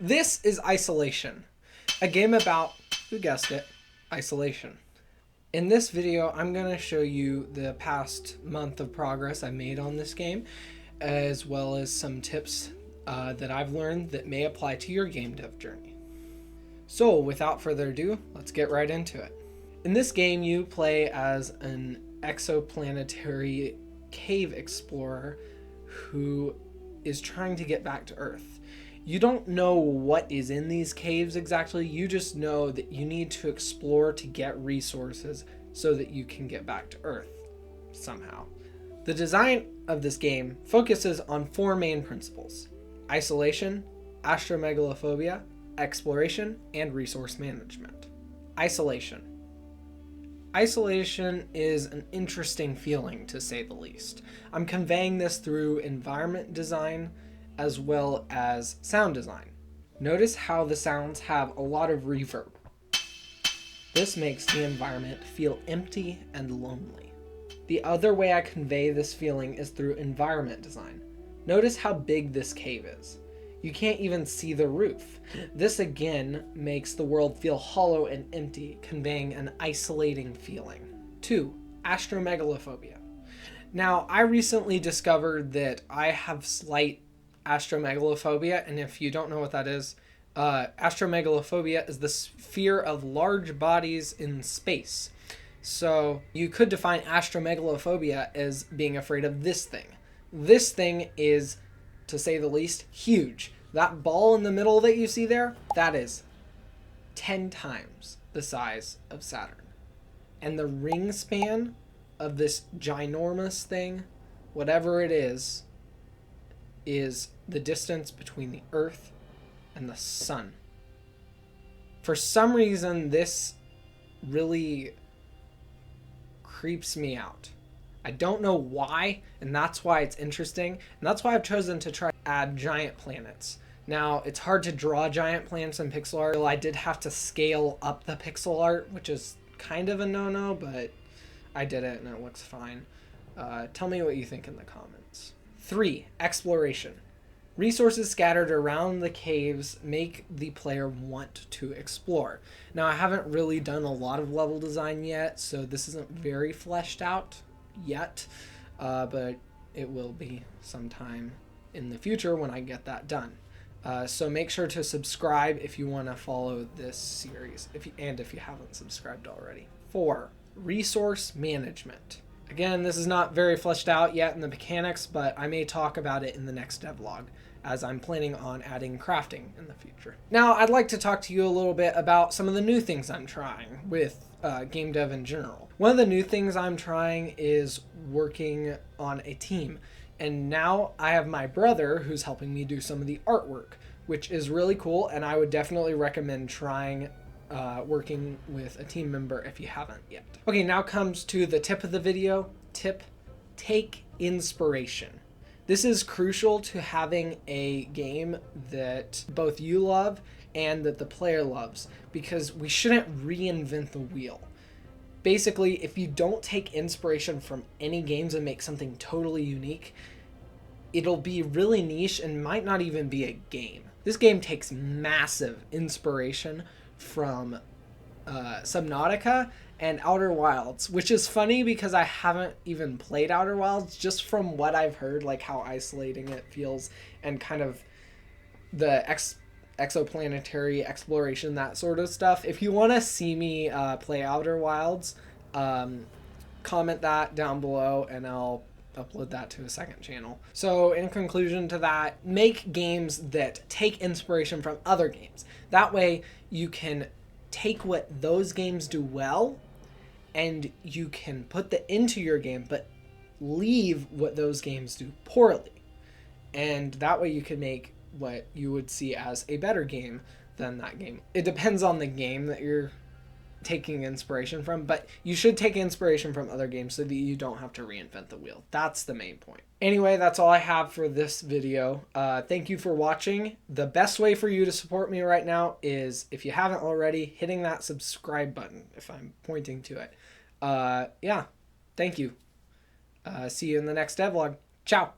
This is Isolation, a game about, who guessed it, isolation. In this video, I'm going to show you the past month of progress I made on this game, as well as some tips that I've learned that may apply to your game dev journey. So without further ado, let's get right into it. In this game, you play as an exoplanetary cave explorer who is trying to get back to Earth. You don't know what is in these caves exactly, you just know that you need to explore to get resources so that you can get back to Earth somehow. The design of this game focuses on four main principles: isolation, astromegalophobia, exploration, and resource management. Isolation. Isolation is an interesting feeling, to say the least. I'm conveying this through environment design as well as sound design. Notice how the sounds have a lot of reverb. This makes the environment feel empty and lonely. The other way I convey this feeling is through environment design. Notice how big this cave is. You can't even see the roof. This again makes the world feel hollow and empty, conveying an isolating feeling. 2. Astromegalophobia. Now, I recently discovered that I have slight astromegalophobia, and if you don't know what that is, astromegalophobia is the fear of large bodies in space. So you could define astromegalophobia as being afraid of this thing. This thing is, to say the least, huge. That ball in the middle that you see there, that is 10 times the size of Saturn. And the ring span of this ginormous thing, whatever it is the distance between the Earth and the Sun. For some reason, this really creeps me out. I don't know why, and that's why it's interesting, and that's why I've chosen to try to add giant planets. Now, it's hard to draw giant planets in pixel art. I did have to scale up the pixel art, which is kind of a no-no, but I did it and it looks fine. Tell me what you think in the comments. 3. Exploration. Resources scattered around the caves make the player want to explore. Now, I haven't really done a lot of level design yet, so this isn't very fleshed out yet, but it will be sometime in the future when I get that done. So make sure to subscribe if you want to follow this series, if you haven't subscribed already. 4. Resource management. Again, this is not very fleshed out yet in the mechanics, but I may talk about it in the next devlog, as I'm planning on adding crafting in the future. Now, I'd like to talk to you a little bit about some of the new things I'm trying with game dev in general. One of the new things I'm trying is working on a team. And now I have my brother who's helping me do some of the artwork, which is really cool, and I would definitely recommend trying working with a team member if you haven't yet. Okay, now comes to the tip of the video. Tip: take inspiration. This is crucial to having a game that both you love and that the player loves, because we shouldn't reinvent the wheel. Basically, if you don't take inspiration from any games and make something totally unique, it'll be really niche and might not even be a game. This game takes massive inspiration from Subnautica and Outer Wilds, which is funny because I haven't even played Outer Wilds. Just from what I've heard, like how isolating it feels and kind of the exoplanetary exploration, that sort of stuff. If you want to see me play Outer Wilds, comment that down below and I'll upload that to a second channel. So in conclusion to that, make games that take inspiration from other games. That way you can take what those games do well and you can put that into your game, but leave what those games do poorly. And that way you can make what you would see as a better game than that game. It depends on the game that you're taking inspiration from, but you should take inspiration from other games so that you don't have to reinvent the wheel. That's the main point. Anyway, that's all I have for this video. Thank you for watching. The best way for you to support me right now is, if you haven't already, hitting that subscribe button if I'm pointing to it. Yeah, thank you. See you in the next devlog. Ciao.